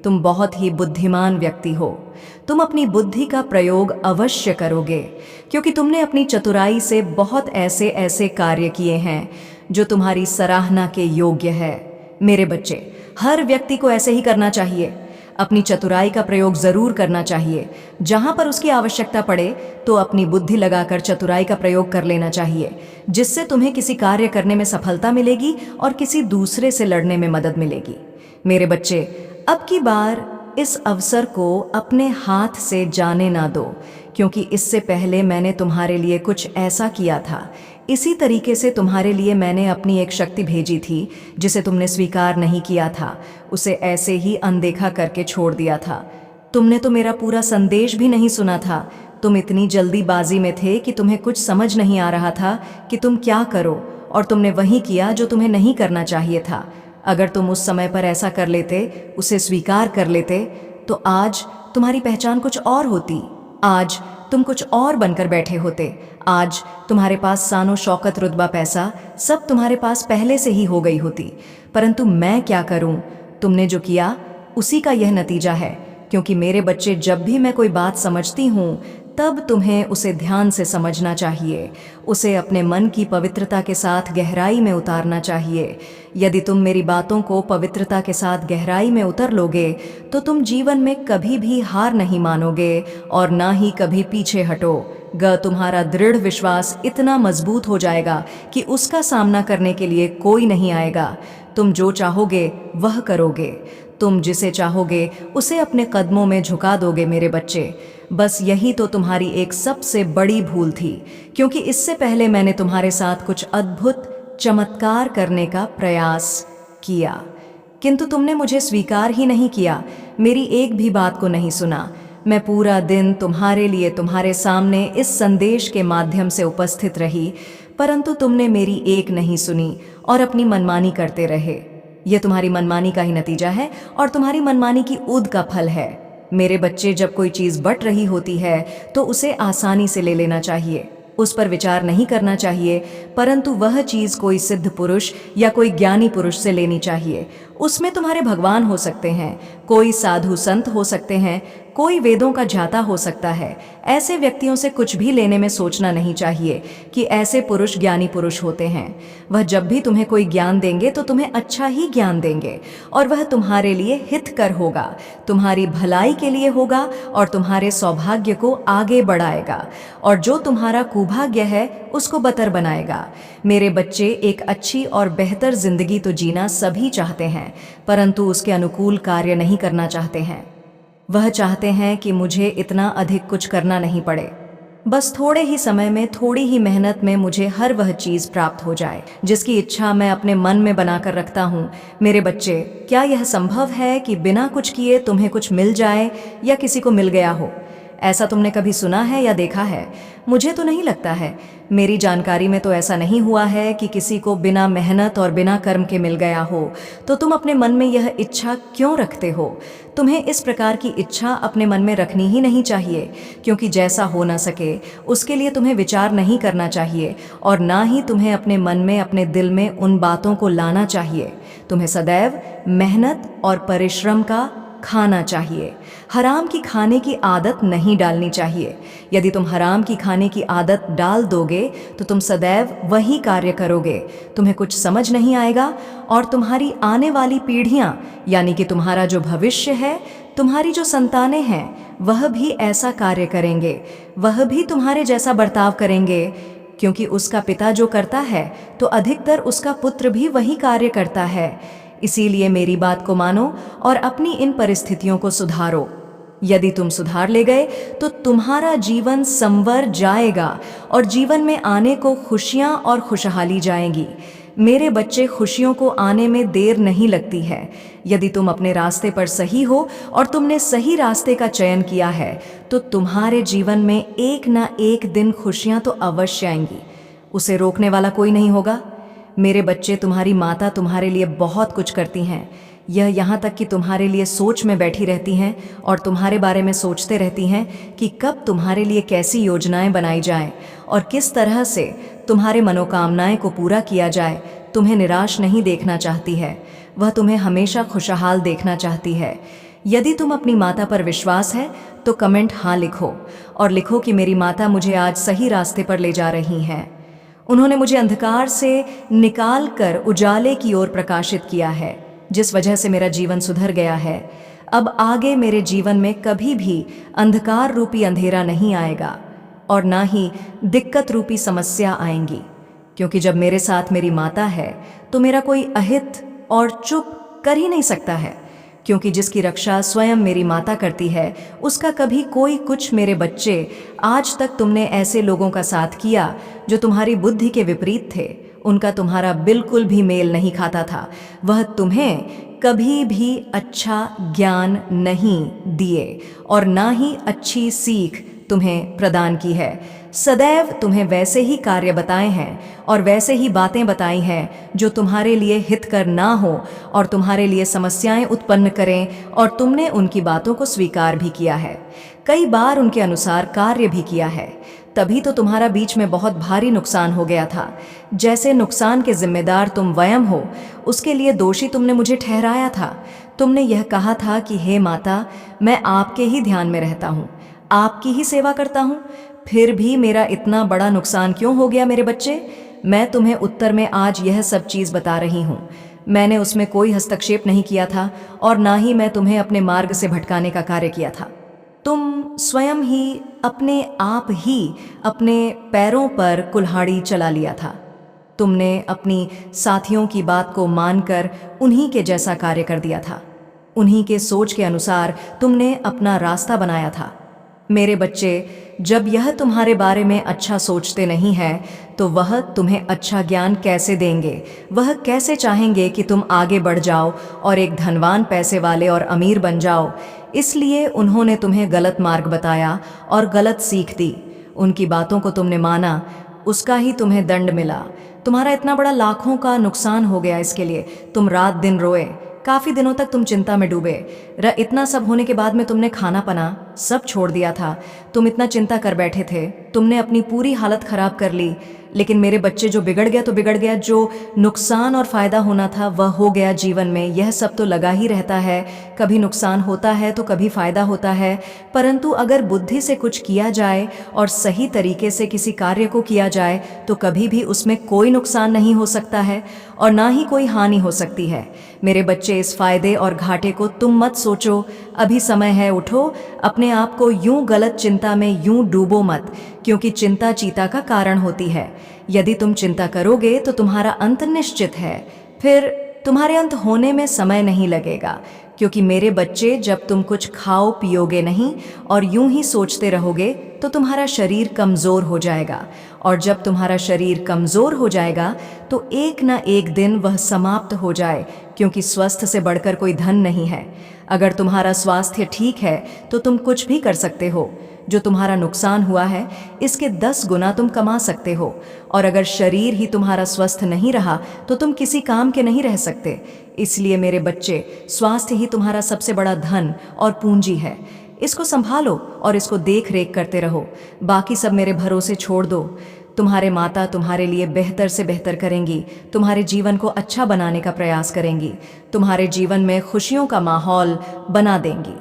तुम बहुत ही बुद्धिमान व्यक्ति हो। तुम अपनी बुद्धि का प्रयोग अवश्य करोगे, क्योंकि तुमने अपनी चतुराई से बहुत ऐसे ऐसे कार्य किए हैं जो तुम्हारी सराहना के योग्य है। मेरे बच्चे, हर व्यक्ति को ऐसे ही करना चाहिए। अपनी चतुराई का प्रयोग जरूर करना चाहिए। जहां पर उसकी आवश्यकता पड़े तो अपनी बुद्धि लगाकर चतुराई का प्रयोग कर लेना चाहिए, जिससे तुम्हें किसी कार्य करने में सफलता मिलेगी और किसी दूसरे से लड़ने में मदद मिलेगी। मेरे बच्चे, अब की बार इस अवसर को अपने हाथ से जाने ना दो, क्योंकि इससे पहले मैंने तुम्हारे लिए कुछ ऐसा किया था। इसी तरीके से तुम्हारे लिए मैंने अपनी एक शक्ति भेजी थी जिसे तुमने स्वीकार नहीं किया था। उसे ऐसे ही अनदेखा करके छोड़ दिया था। तुमने तो मेरा पूरा संदेश भी नहीं सुना था। तुम इतनी जल्दीबाजी में थे कि तुम्हें कुछ समझ नहीं आ रहा था कि तुम क्या करो, और तुमने वही किया जो तुम्हें नहीं करना चाहिए था। अगर तुम उस समय पर ऐसा कर लेते, उसे स्वीकार कर लेते, तो आज तुम्हारी पहचान कुछ और होती। आज तुम कुछ और बनकर बैठे होते। आज तुम्हारे पास सानो शौकत, रुतबा, पैसा सब तुम्हारे पास पहले से ही हो गई होती। परंतु मैं क्या करूं? तुमने जो किया उसी का यह नतीजा है। क्योंकि मेरे बच्चे, जब भी मैं कोई बात समझती हूं तब तुम्हें उसे ध्यान से समझना चाहिए। उसे अपने मन की पवित्रता के साथ गहराई में उतारना चाहिए। यदि तुम मेरी बातों को पवित्रता के साथ गहराई में उतर लोगे तो तुम जीवन में कभी भी हार नहीं मानोगे और ना ही कभी पीछे हटोगे। तुम्हारा दृढ़ विश्वास इतना मजबूत हो जाएगा कि उसका सामना करने के लिए कोई नहीं आएगा। तुम जो चाहोगे वह करोगे। तुम जिसे चाहोगे उसे अपने कदमों में झुका दोगे। मेरे बच्चे, बस यही तो तुम्हारी एक सबसे बड़ी भूल थी, क्योंकि इससे पहले मैंने तुम्हारे साथ कुछ अद्भुत चमत्कार करने का प्रयास किया, किंतु तुमने मुझे स्वीकार ही नहीं किया। मेरी एक भी बात को नहीं सुना। मैं पूरा दिन तुम्हारे लिए तुम्हारे सामने इस संदेश के माध्यम से उपस्थित रही, परंतु तुमने मेरी एक नहीं सुनी और अपनी मनमानी करते रहे। यह तुम्हारी मनमानी का ही नतीजा है और तुम्हारी मनमानी की ऊद का फल है। मेरे बच्चे, जब कोई चीज़ बट रही होती है तो उसे आसानी से ले लेना चाहिए, उस पर विचार नहीं करना चाहिए, परंतु वह चीज़ कोई सिद्ध पुरुष या कोई ज्ञानी पुरुष से लेनी चाहिए। उसमें तुम्हारे भगवान हो सकते हैं, कोई साधु संत हो सकते हैं, कोई वेदों का ज्ञाता हो सकता है। ऐसे व्यक्तियों से कुछ भी लेने में सोचना नहीं चाहिए कि ऐसे पुरुष ज्ञानी पुरुष होते हैं। वह जब भी तुम्हें कोई ज्ञान देंगे तो तुम्हें अच्छा ही ज्ञान देंगे, और वह तुम्हारे लिए हितकर होगा, तुम्हारी भलाई के लिए होगा और तुम्हारे सौभाग्य को आगे बढ़ाएगा, और जो तुम्हारा कुभाग्य है उसको बतर बनाएगा। मेरे बच्चे, एक अच्छी और बेहतर जिंदगी तो जीना सभी चाहते हैं, परंतु उसके अनुकूल कार्य नहीं करना चाहते हैं। वह चाहते हैं कि मुझे इतना अधिक कुछ करना नहीं पड़े, बस थोड़े ही समय में, थोड़ी ही मेहनत में मुझे हर वह चीज़ प्राप्त हो जाए जिसकी इच्छा मैं अपने मन में बनाकर रखता हूँ। मेरे बच्चे, क्या यह संभव है कि बिना कुछ किए तुम्हें कुछ मिल जाए या किसी को मिल गया हो? ऐसा तुमने कभी सुना है या देखा है? मुझे तो नहीं लगता है। मेरी जानकारी में तो ऐसा नहीं हुआ है कि किसी को बिना मेहनत और बिना कर्म के मिल गया हो। तो तुम अपने मन में यह इच्छा क्यों रखते हो? तुम्हें इस प्रकार की इच्छा अपने मन में रखनी ही नहीं चाहिए, क्योंकि जैसा हो ना सके उसके लिए तुम्हें विचार नहीं करना चाहिए, और ना ही तुम्हें अपने मन में, अपने दिल में उन बातों को लाना चाहिए। तुम्हें सदैव मेहनत और परिश्रम का खाना चाहिए। हराम की खाने की आदत नहीं डालनी चाहिए। यदि तुम हराम की खाने की आदत डाल दोगे तो तुम सदैव वही कार्य करोगे, तुम्हें कुछ समझ नहीं आएगा और तुम्हारी आने वाली पीढ़ियां, यानी कि तुम्हारा जो भविष्य है, तुम्हारी जो संतानें हैं, वह भी ऐसा कार्य करेंगे, वह भी तुम्हारे जैसा बर्ताव करेंगे, क्योंकि उसका पिता जो करता है तो अधिकतर उसका पुत्र भी वही कार्य करता है। इसीलिए मेरी बात को मानो और अपनी इन परिस्थितियों को सुधारो। यदि तुम सुधार ले गए तो तुम्हारा जीवन संवर जाएगा और जीवन में आने को खुशियां और खुशहाली जाएंगी। मेरे बच्चे, खुशियों को आने में देर नहीं लगती है। यदि तुम अपने रास्ते पर सही हो और तुमने सही रास्ते का चयन किया है तो तुम्हारे जीवन में एक ना एक दिन खुशियां तो अवश्य आएंगी। उसे रोकने वाला कोई नहीं होगा। मेरे बच्चे, तुम्हारी माता तुम्हारे लिए बहुत कुछ करती हैं। यह यहाँ तक कि तुम्हारे लिए सोच में बैठी रहती हैं और तुम्हारे बारे में सोचते रहती हैं कि कब तुम्हारे लिए कैसी योजनाएं बनाई जाएं और किस तरह से तुम्हारे मनोकामनाएं को पूरा किया जाए। तुम्हें निराश नहीं देखना चाहती है, वह तुम्हें हमेशा खुशहाल देखना चाहती है। यदि तुम अपनी माता पर विश्वास है तो कमेंट हाँ लिखो और लिखो कि मेरी माता मुझे आज सही रास्ते पर ले जा रही हैं। उन्होंने मुझे अंधकार से निकाल कर उजाले की ओर प्रकाशित किया है, जिस वजह से मेरा जीवन सुधर गया है। अब आगे मेरे जीवन में कभी भी अंधकार रूपी अंधेरा नहीं आएगा और ना ही दिक्कत रूपी समस्या आएंगी, क्योंकि जब मेरे साथ मेरी माता है तो मेरा कोई अहित और चुप कर ही नहीं सकता है, क्योंकि जिसकी रक्षा स्वयं मेरी माता करती है उसका कभी कोई कुछ। मेरे बच्चे, आज तक तुमने ऐसे लोगों का साथ किया जो तुम्हारी बुद्धि के विपरीत थे, उनका तुम्हारा बिल्कुल भी मेल नहीं खाता था। वह तुम्हें कभी भी अच्छा ज्ञान नहीं दिए और ना ही अच्छी सीख तुम्हें प्रदान की है। सदैव तुम्हें वैसे ही कार्य बताए हैं और वैसे ही बातें बताई हैं जो तुम्हारे लिए हितकर ना हो और तुम्हारे लिए समस्याएं उत्पन्न करें, और तुमने उनकी बातों को स्वीकार भी किया है, कई बार उनके अनुसार कार्य भी किया है। तभी तो तुम्हारा बीच में बहुत भारी नुकसान हो गया था। जैसे नुकसान के जिम्मेदार तुम स्वयं हो, उसके लिए दोषी तुमने मुझे ठहराया था। तुमने यह कहा था कि हे माता, मैं आपके ही ध्यान में रहता हूँ, आपकी ही सेवा करता हूँ, फिर भी मेरा इतना बड़ा नुकसान क्यों हो गया? मेरे बच्चे, मैं तुम्हें उत्तर में आज यह सब चीज़ बता रही हूँ। मैंने उसमें कोई हस्तक्षेप नहीं किया था और ना ही मैं तुम्हें अपने मार्ग से भटकाने का कार्य किया था। तुम स्वयं ही अपने आप ही अपने पैरों पर कुल्हाड़ी चला लिया था। तुमने अपनी साथियों की बात को मानकर उन्हीं के जैसा कार्य कर दिया था। उन्हीं के सोच के अनुसार तुमने अपना रास्ता बनाया था। मेरे बच्चे, जब यह तुम्हारे बारे में अच्छा सोचते नहीं हैं तो वह तुम्हें अच्छा ज्ञान कैसे देंगे? वह कैसे चाहेंगे कि तुम आगे बढ़ जाओ और एक धनवान, पैसे वाले और अमीर बन जाओ? इसलिए उन्होंने तुम्हें गलत मार्ग बताया और गलत सीख दी। उनकी बातों को तुमने माना, उसका ही तुम्हें दंड मिला। तुम्हारा इतना बड़ा लाखों का नुकसान हो गया, इसके लिए तुम रात दिन रोए। काफ़ी दिनों तक तुम चिंता में डूबे। इतना सब होने के बाद में तुमने खाना पना सब छोड़ दिया था। तुम इतना चिंता कर बैठे थे, तुमने अपनी पूरी हालत खराब कर ली। लेकिन मेरे बच्चे, जो बिगड़ गया तो बिगड़ गया, जो नुकसान और फ़ायदा होना था वह हो गया। जीवन में यह सब तो लगा ही रहता है, कभी नुकसान होता है तो कभी फ़ायदा होता है। परंतु अगर बुद्धि से कुछ किया जाए और सही तरीके से किसी कार्य को किया जाए तो कभी भी उसमें कोई नुकसान नहीं हो सकता है और ना ही कोई हानि हो सकती है। मेरे बच्चे, इस फायदे और घाटे को तुम मत सोचो। अभी समय है, उठो। अपने आप को यूं गलत चिंता में यूं डूबो मत, क्योंकि चिंता चीता का कारण होती है। यदि तुम चिंता करोगे तो तुम्हारा अंत निश्चित है। फिर तुम्हारे अंत होने में समय नहीं लगेगा, क्योंकि मेरे बच्चे, जब तुम कुछ खाओ पियोगे नहीं और यूं ही सोचते रहोगे तो तुम्हारा शरीर कमज़ोर हो जाएगा, और जब तुम्हारा शरीर कमज़ोर हो जाएगा तो एक ना एक दिन वह समाप्त हो जाए, क्योंकि स्वस्थ से बढ़कर कोई धन नहीं है। अगर तुम्हारा स्वास्थ्य ठीक है तो तुम कुछ भी कर सकते हो। जो तुम्हारा नुकसान हुआ है इसके 10 गुना तुम कमा सकते हो, और अगर शरीर ही तुम्हारा स्वस्थ नहीं रहा तो तुम किसी काम के नहीं रह सकते। इसलिए मेरे बच्चे, स्वास्थ्य ही तुम्हारा सबसे बड़ा धन और पूंजी है। इसको संभालो और इसको देख रेख करते रहो। बाकी सब मेरे भरोसे छोड़ दो। तुम्हारे माता तुम्हारे लिए बेहतर से बेहतर करेंगी, तुम्हारे जीवन को अच्छा बनाने का प्रयास करेंगी, तुम्हारे जीवन में खुशियों का माहौल बना देंगी,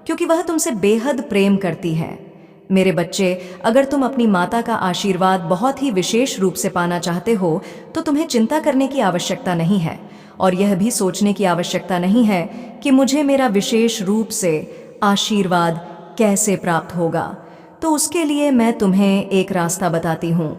क्योंकि वह तुमसे बेहद प्रेम करती है। मेरे बच्चे, अगर तुम अपनी माता का आशीर्वाद बहुत ही विशेष रूप से पाना चाहते हो तो तुम्हें चिंता करने की आवश्यकता नहीं है और यह भी सोचने की आवश्यकता नहीं है कि मुझे मेरा विशेष रूप से आशीर्वाद कैसे प्राप्त होगा। तो उसके लिए मैं तुम्हें एक रास्ता बताती हूँ।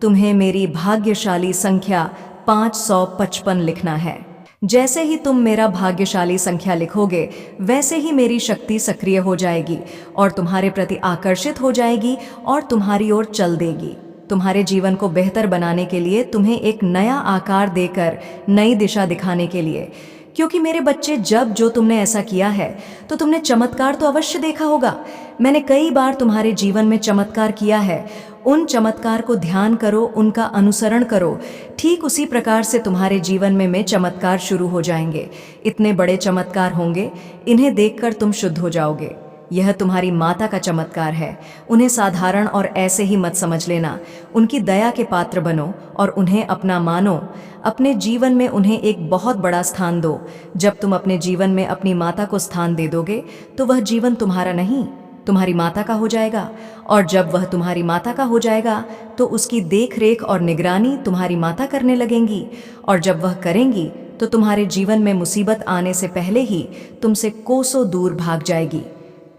तुम्हें मेरी भाग्यशाली संख्या 555 लिखना है। जैसे ही तुम मेरा भाग्यशाली संख्या लिखोगे वैसे ही मेरी शक्ति सक्रिय हो जाएगी और तुम्हारे प्रति आकर्षित हो जाएगी और तुम्हारी ओर चल देगी। तुम्हारे जीवन को बेहतर बनाने के लिए, तुम्हें एक नया आकार देकर नई दिशा दिखाने के लिए। क्योंकि मेरे बच्चे, जब जो तुमने ऐसा किया है तो तुमने चमत्कार तो अवश्य देखा होगा। मैंने कई बार तुम्हारे जीवन में चमत्कार किया है। उन चमत्कार को ध्यान करो, उनका अनुसरण करो। ठीक उसी प्रकार से तुम्हारे जीवन में चमत्कार शुरू हो जाएंगे। इतने बड़े चमत्कार होंगे, इन्हें देखकर तुम शुद्ध हो जाओगे। यह तुम्हारी माता का चमत्कार है। उन्हें साधारण और ऐसे ही मत समझ लेना। उनकी दया के पात्र बनो और उन्हें अपना मानो। अपने जीवन में उन्हें एक बहुत बड़ा स्थान दो। जब तुम अपने जीवन में अपनी माता को स्थान दे दोगे तो वह जीवन तुम्हारा नहीं, तुम्हारी माता का हो जाएगा। और जब वह तुम्हारी माता का हो जाएगा तो उसकी देख रेख और निगरानी तुम्हारी माता करने लगेंगी। और जब वह करेंगी तो तुम्हारे जीवन में मुसीबत आने से पहले ही तुमसे कोसों दूर भाग जाएगी।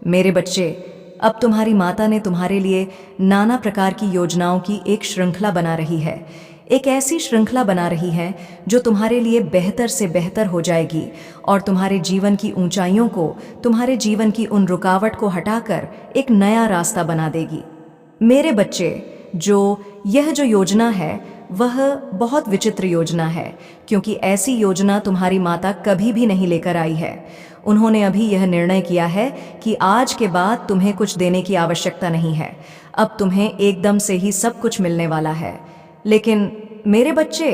मेरे बच्चे, अब तुम्हारी माता ने तुम्हारे लिए नाना प्रकार की योजनाओं की एक श्रृंखला बना रही है। एक ऐसी श्रृंखला बना रही है जो तुम्हारे लिए बेहतर से बेहतर हो जाएगी और तुम्हारे जीवन की ऊंचाइयों को, तुम्हारे जीवन की उन रुकावट को हटाकर एक नया रास्ता बना देगी। मेरे बच्चे, यह जो योजना है वह बहुत विचित्र योजना है, क्योंकि ऐसी योजना तुम्हारी माता कभी भी नहीं लेकर आई है। उन्होंने अभी यह निर्णय किया है कि आज के बाद तुम्हें कुछ देने की आवश्यकता नहीं है। अब तुम्हें एकदम से ही सब कुछ मिलने वाला है। लेकिन मेरे बच्चे,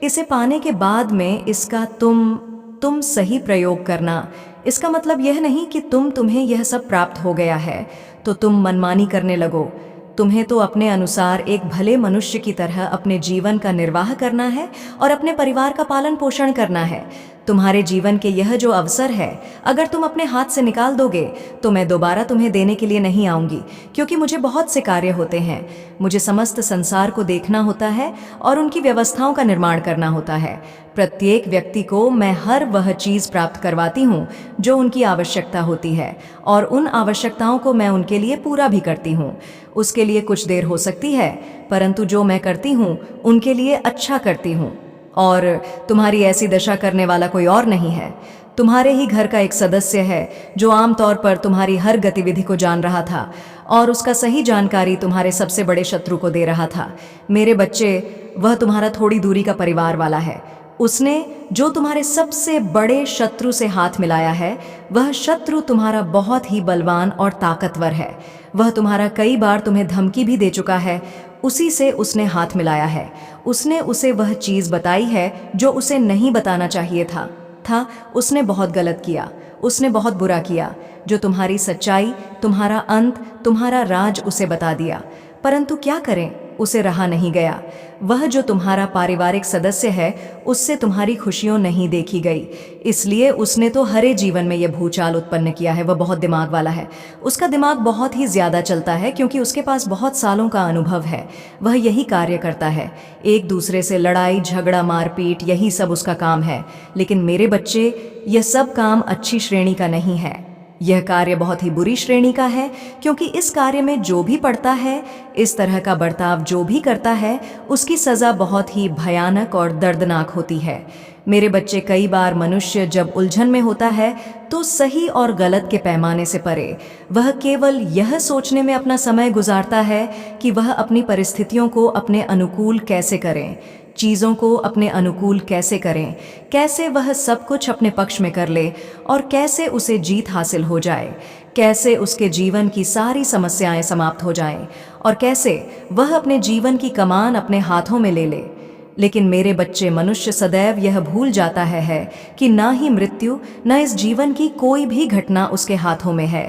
इसे पाने के बाद में इसका तुम सही प्रयोग करना। इसका मतलब यह नहीं कि तुम्हें यह सब प्राप्त हो गया है तो तुम मनमानी करने लगो। तुम्हें तो अपने अनुसार एक भले मनुष्य की तरह अपने जीवन का निर्वाह करना है और अपने परिवार का पालन पोषण करना है। तुम्हारे जीवन के यह जो अवसर है, अगर तुम अपने हाथ से निकाल दोगे तो मैं दोबारा तुम्हें देने के लिए नहीं आऊंगी, क्योंकि मुझे बहुत से कार्य होते हैं। मुझे समस्त संसार को देखना होता है और उनकी व्यवस्थाओं का निर्माण करना होता है। प्रत्येक व्यक्ति को मैं हर वह चीज़ प्राप्त करवाती हूँ जो उनकी आवश्यकता होती है और उन आवश्यकताओं को मैं उनके लिए पूरा भी करती हूँ। उसके लिए कुछ देर हो सकती है, परंतु जो मैं करती हूँ उनके लिए अच्छा करती हूँ। और तुम्हारी ऐसी दशा करने वाला कोई और नहीं है। तुम्हारे ही घर का एक सदस्य है जो आमतौर पर तुम्हारी हर गतिविधि को जान रहा था और उसका सही जानकारी तुम्हारे सबसे बड़े शत्रु को दे रहा था। मेरे बच्चे, वह तुम्हारा थोड़ी दूरी का परिवार वाला है। उसने जो तुम्हारे सबसे बड़े शत्रु से हाथ मिलाया है, वह शत्रु तुम्हारा बहुत ही बलवान और ताकतवर है। वह तुम्हारा कई बार तुम्हें धमकी भी दे चुका है। उसी से उसने हाथ मिलाया है। उसने उसे वह चीज़ बताई है जो उसे नहीं बताना चाहिए था। उसने बहुत गलत किया, उसने बहुत बुरा किया। जो तुम्हारी सच्चाई, तुम्हारा अंत, तुम्हारा राज उसे बता दिया, परंतु क्या करें, उसे रहा नहीं गया। वह जो तुम्हारा पारिवारिक सदस्य है, उससे तुम्हारी खुशियों नहीं देखी गई, इसलिए उसने तो हरे जीवन में यह भूचाल उत्पन्न किया है। वह बहुत दिमाग वाला है। उसका दिमाग बहुत ही ज्यादा चलता है क्योंकि उसके पास बहुत सालों का अनुभव है। वह यही कार्य करता है, एक दूसरे से लड़ाई झगड़ा मारपीट, यही सब उसका काम है। लेकिन मेरे बच्चे, यह सब काम अच्छी श्रेणी का नहीं है। यह कार्य बहुत ही बुरी श्रेणी का है, क्योंकि इस कार्य में जो भी पड़ता है, इस तरह का बर्ताव जो भी करता है, उसकी सज़ा बहुत ही भयानक और दर्दनाक होती है। मेरे बच्चे, कई बार मनुष्य जब उलझन में होता है तो सही और गलत के पैमाने से परे वह केवल यह सोचने में अपना समय गुजारता है कि वह अपनी परिस्थितियों को अपने अनुकूल कैसे करें, चीज़ों को अपने अनुकूल कैसे करें, कैसे वह सब कुछ अपने पक्ष में कर ले और कैसे उसे जीत हासिल हो जाए, कैसे उसके जीवन की सारी समस्याएं समाप्त हो जाएं और कैसे वह अपने जीवन की कमान अपने हाथों में ले ले। लेकिन मेरे बच्चे, मनुष्य सदैव यह भूल जाता है कि ना ही मृत्यु, न इस जीवन की कोई भी घटना उसके हाथों में है।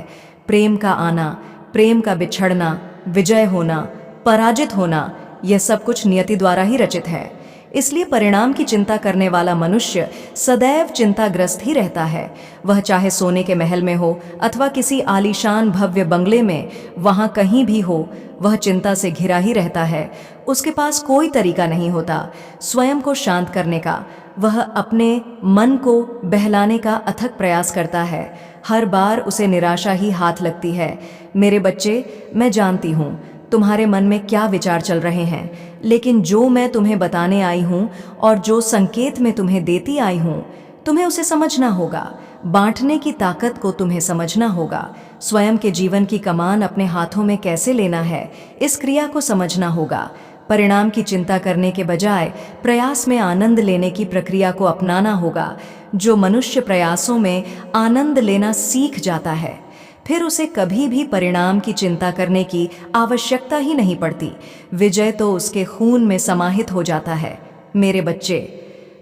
प्रेम का आना, प्रेम का बिछड़ना, विजय होना, पराजित होना, यह सब कुछ नियति द्वारा ही रचित है। इसलिए परिणाम की चिंता करने वाला मनुष्य सदैव चिंताग्रस्त ही रहता है। वह चाहे सोने के महल में हो अथवा किसी आलीशान भव्य बंगले में, वहां कहीं भी हो, वह चिंता से घिरा ही रहता है। उसके पास कोई तरीका नहीं होता स्वयं को शांत करने का। वह अपने मन को बहलाने का अथक प्रयास करता है। हर बार उसे निराशा ही हाथ लगती है। मेरे बच्चे, मैं जानती हूँ तुम्हारे मन में क्या विचार चल रहे हैं, लेकिन जो मैं तुम्हें बताने आई हूँ और जो संकेत मैं तुम्हें देती आई हूँ, तुम्हें उसे समझना होगा। बांटने की ताकत को तुम्हें समझना होगा। स्वयं के जीवन की कमान अपने हाथों में कैसे लेना है, इस क्रिया को समझना होगा। परिणाम की चिंता करने के बजाय प्रयास में आनंद लेने की प्रक्रिया को अपनाना होगा। जो मनुष्य प्रयासों में आनंद लेना सीख जाता है, फिर उसे कभी भी परिणाम की चिंता करने की आवश्यकता ही नहीं पड़ती। विजय तो उसके खून में समाहित हो जाता है। मेरे बच्चे,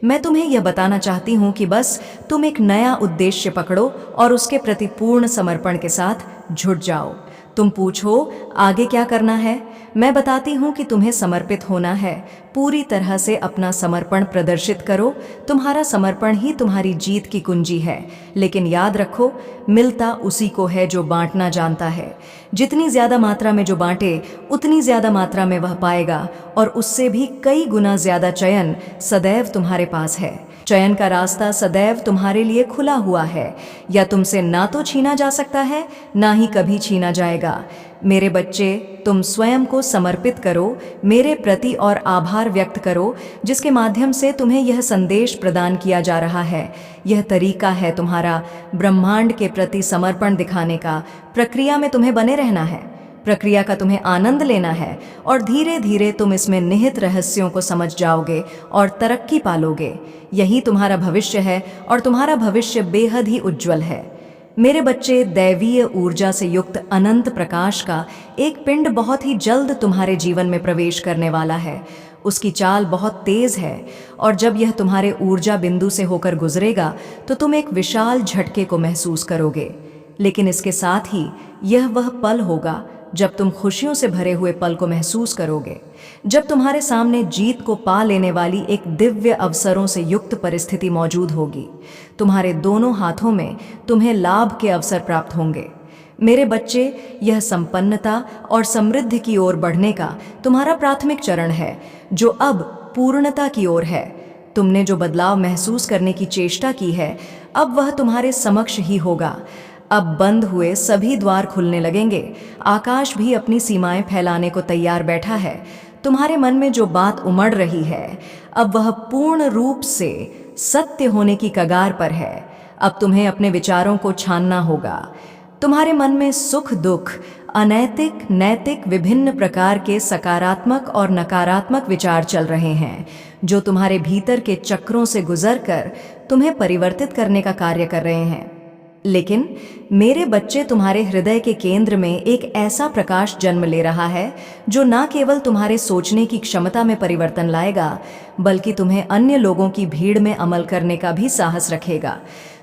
मैं तुम्हें यह बताना चाहती हूँ कि बस तुम एक नया उद्देश्य पकड़ो और उसके प्रति पूर्ण समर्पण के साथ जुट जाओ। तुम पूछो आगे क्या करना है, मैं बताती हूँ कि तुम्हें समर्पित होना है। पूरी तरह से अपना समर्पण प्रदर्शित करो। तुम्हारा समर्पण ही तुम्हारी जीत की कुंजी है। लेकिन याद रखो, मिलता उसी को है जो बांटना जानता है। जितनी ज्यादा मात्रा में जो बांटे, उतनी ज्यादा मात्रा में वह पाएगा, और उससे भी कई गुना ज्यादा चयन सदैव तुम्हारे पास है। चयन का रास्ता सदैव तुम्हारे लिए खुला हुआ है। या तुमसे ना तो छीना जा सकता है, ना ही कभी छीना जाएगा। मेरे बच्चे, तुम स्वयं को समर्पित करो, मेरे प्रति और आभार व्यक्त करो, जिसके माध्यम से तुम्हें यह संदेश प्रदान किया जा रहा है। यह तरीका है तुम्हारा ब्रह्मांड के प्रति समर्पण दिखाने का। प्रक्रिया में तुम्हें बने रहना है, प्रक्रिया का तुम्हें आनंद लेना है, और धीरे धीरे तुम इसमें निहित रहस्यों को समझ जाओगे और तरक्की पालोगे। यही तुम्हारा भविष्य है, और तुम्हारा भविष्य बेहद ही उज्जवल है। मेरे बच्चे, दैवीय ऊर्जा से युक्त अनंत प्रकाश का एक पिंड बहुत ही जल्द तुम्हारे जीवन में प्रवेश करने वाला है। उसकी चाल बहुत तेज है, और जब यह तुम्हारे ऊर्जा बिंदु से होकर गुजरेगा तो तुम एक विशाल झटके को महसूस करोगे। लेकिन इसके साथ ही यह वह पल होगा जब तुम खुशियों से भरे हुए पल को महसूस करोगे, जब तुम्हारे सामने जीत को पा लेने वाली एक दिव्य अवसरों से युक्त परिस्थिति मौजूद होगी। तुम्हारे दोनों हाथों में तुम्हें लाभ के अवसर प्राप्त होंगे। मेरे बच्चे, यह संपन्नता और समृद्धि की ओर बढ़ने का तुम्हारा प्राथमिक चरण है, जो अब पूर्णता की ओर है। तुमने जो बदलाव महसूस करने की चेष्टा की है, अब वह तुम्हारे समक्ष ही होगा। अब बंद हुए सभी द्वार खुलने लगेंगे। आकाश भी अपनी सीमाएं फैलाने को तैयार बैठा है। तुम्हारे मन में जो बात उमड़ रही है, अब वह पूर्ण रूप से सत्य होने की कगार पर है। अब तुम्हें अपने विचारों को छानना होगा। तुम्हारे मन में सुख दुख, अनैतिक नैतिक विभिन्न प्रकार के सकारात्मक और नकारात्मक विचार चल रहे हैं, जो तुम्हारे भीतर के चक्रों से गुजरकर तुम्हें परिवर्तित करने का कार्य कर रहे हैं। लेकिन मेरे बच्चे, तुम्हारे हृदय के केंद्र में एक ऐसा प्रकाश जन्म ले रहा है जो न केवल तुम्हारे सोचने की क्षमता में परिवर्तन लाएगा, बल्कि तुम्हें अन्य लोगों की भीड़ में अमल करने का भी साहस रखेगा।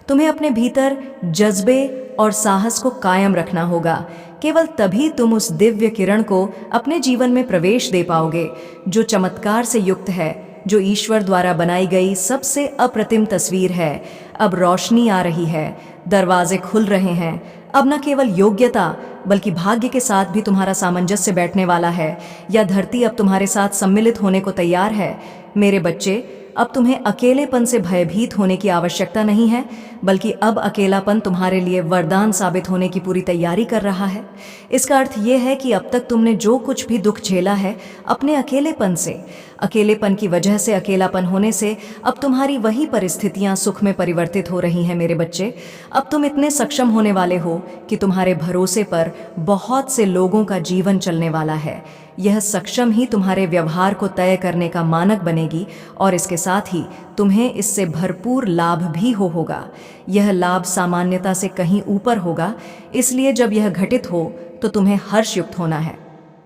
तुम्हें अपने भीतर जज्बे और साहस को कायम रखना होगा। केवल तभी तुम उस दिव्य किरण को अपने जीवन में प्रवेश दे पाओगे, जो चमत्कार से युक्त है, जो ईश्वर द्वारा बनाई गई सबसे अप्रतिम तस्वीर है। अब रोशनी आ रही है, दरवाजे खुल रहे हैं। अब न केवल योग्यता बल्कि भाग्य के साथ भी तुम्हारा सामंजस्य बैठने वाला है, या धरती अब तुम्हारे साथ सम्मिलित होने को तैयार है। मेरे बच्चे, अब तुम्हें अकेलेपन से भयभीत होने की आवश्यकता नहीं है, बल्कि अब अकेलापन तुम्हारे लिए वरदान साबित होने की पूरी तैयारी कर रहा है। इसका अर्थ यह है कि अब तक तुमने जो कुछ भी दुख झेला है अपने अकेलेपन से, अकेलेपन की वजह से, अकेलापन होने से, अब तुम्हारी वही परिस्थितियां सुख में परिवर्तित हो रही हैं। मेरे बच्चे, अब तुम इतने सक्षम होने वाले हो कि तुम्हारे भरोसे पर बहुत से लोगों का जीवन चलने वाला है। यह सक्षम ही तुम्हारे व्यवहार को तय करने का मानक बनेगी, और इसके साथ ही तुम्हें इससे भरपूर लाभ भी होगा। यह लाभ सामान्यता से कहीं ऊपर होगा, इसलिए जब यह घटित हो तो तुम्हें हर्षयुक्त होना है।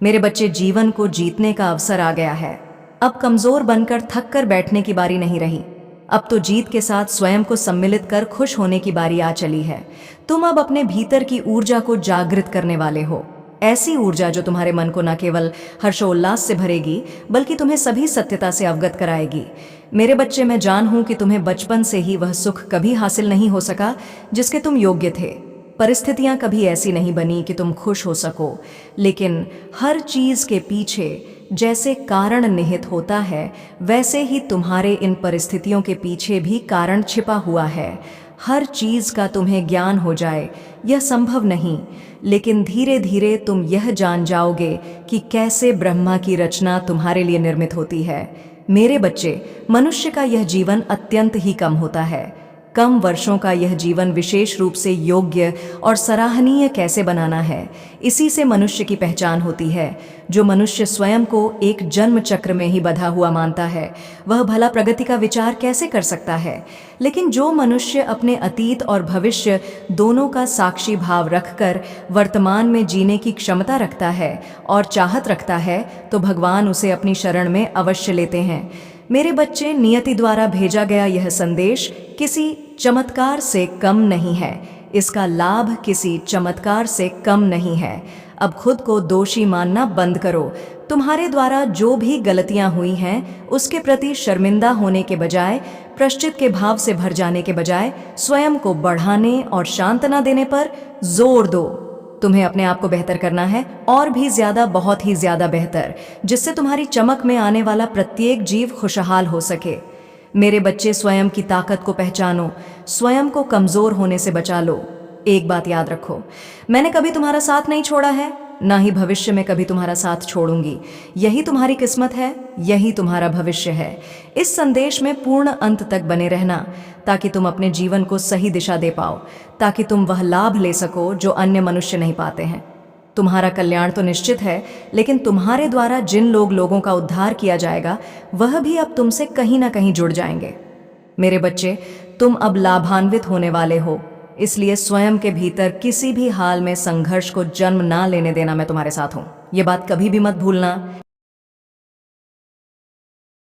मेरे बच्चे, जीवन को जीतने का अवसर आ गया है। अब कमजोर बनकर थक कर बैठने की बारी नहीं रही। अब तो जीत के साथ स्वयं को सम्मिलित कर खुश होने की बारी आ चली है। तुम अब अपने भीतर की ऊर्जा को जागृत करने वाले हो। ऐसी ऊर्जा जो तुम्हारे मन को न केवल हर्षोल्लास से भरेगी बल्कि तुम्हें सभी सत्यता से अवगत कराएगी। मेरे बच्चे, मैं जान हूं कि तुम्हें बचपन से ही वह सुख कभी हासिल नहीं हो सका जिसके तुम योग्य थे। परिस्थितियां कभी ऐसी नहीं बनी कि तुम खुश हो सको, लेकिन हर चीज के पीछे जैसे कारण निहित होता है वैसे ही तुम्हारे इन परिस्थितियों के पीछे भी कारण छिपा हुआ है। हर चीज का तुम्हें ज्ञान हो जाए यह संभव नहीं, लेकिन धीरे धीरे तुम यह जान जाओगे कि कैसे ब्रह्मा की रचना तुम्हारे लिए निर्मित होती है। मेरे बच्चे, मनुष्य का यह जीवन अत्यंत ही कम होता है। कम वर्षों का यह जीवन विशेष रूप से योग्य और सराहनीय कैसे बनाना है, इसी से मनुष्य की पहचान होती है। जो मनुष्य स्वयं को एक जन्म चक्र में ही बंधा हुआ मानता है वह भला प्रगति का विचार कैसे कर सकता है। लेकिन जो मनुष्य अपने अतीत और भविष्य दोनों का साक्षी भाव रखकर वर्तमान में जीने की क्षमता रखता है और चाहत रखता है तो भगवान उसे अपनी शरण में अवश्य लेते हैं। मेरे बच्चे, नियति द्वारा भेजा गया यह संदेश किसी चमत्कार से कम नहीं है। इसका लाभ किसी चमत्कार से कम नहीं है। अब खुद को दोषी मानना बंद करो। तुम्हारे द्वारा जो भी गलतियां हुई हैं उसके प्रति शर्मिंदा होने के बजाय, प्रायश्चित के भाव से भर जाने के बजाय स्वयं को बढ़ाने और सांत्वना देने पर जोर दो। तुम्हें अपने आप को बेहतर करना है, और भी ज्यादा, बहुत ही ज्यादा बेहतर, जिससे तुम्हारी चमक में आने वाला प्रत्येक जीव खुशहाल हो सके। मेरे बच्चे, स्वयं की ताकत को पहचानो, स्वयं को कमजोर होने से बचा लो। एक बात याद रखो, मैंने कभी तुम्हारा साथ नहीं छोड़ा है, ना ही भविष्य में कभी तुम्हारा साथ छोड़ूंगी। यही तुम्हारी किस्मत है, यही तुम्हारा भविष्य है। इस संदेश में पूर्ण अंत तक बने रहना ताकि तुम अपने जीवन को सही दिशा दे पाओ, ताकि तुम वह लाभ ले सको जो अन्य मनुष्य नहीं पाते हैं। तुम्हारा कल्याण तो निश्चित है, लेकिन तुम्हारे द्वारा जिन लोगों का उद्धार किया जाएगा वह भी अब तुमसे कहीं ना कहीं जुड़ जाएंगे। मेरे बच्चे, तुम अब लाभान्वित होने वाले हो, इसलिए स्वयं के भीतर किसी भी हाल में संघर्ष को जन्म ना लेने देना। मैं तुम्हारे साथ हूं, ये बात कभी भी मत भूलना।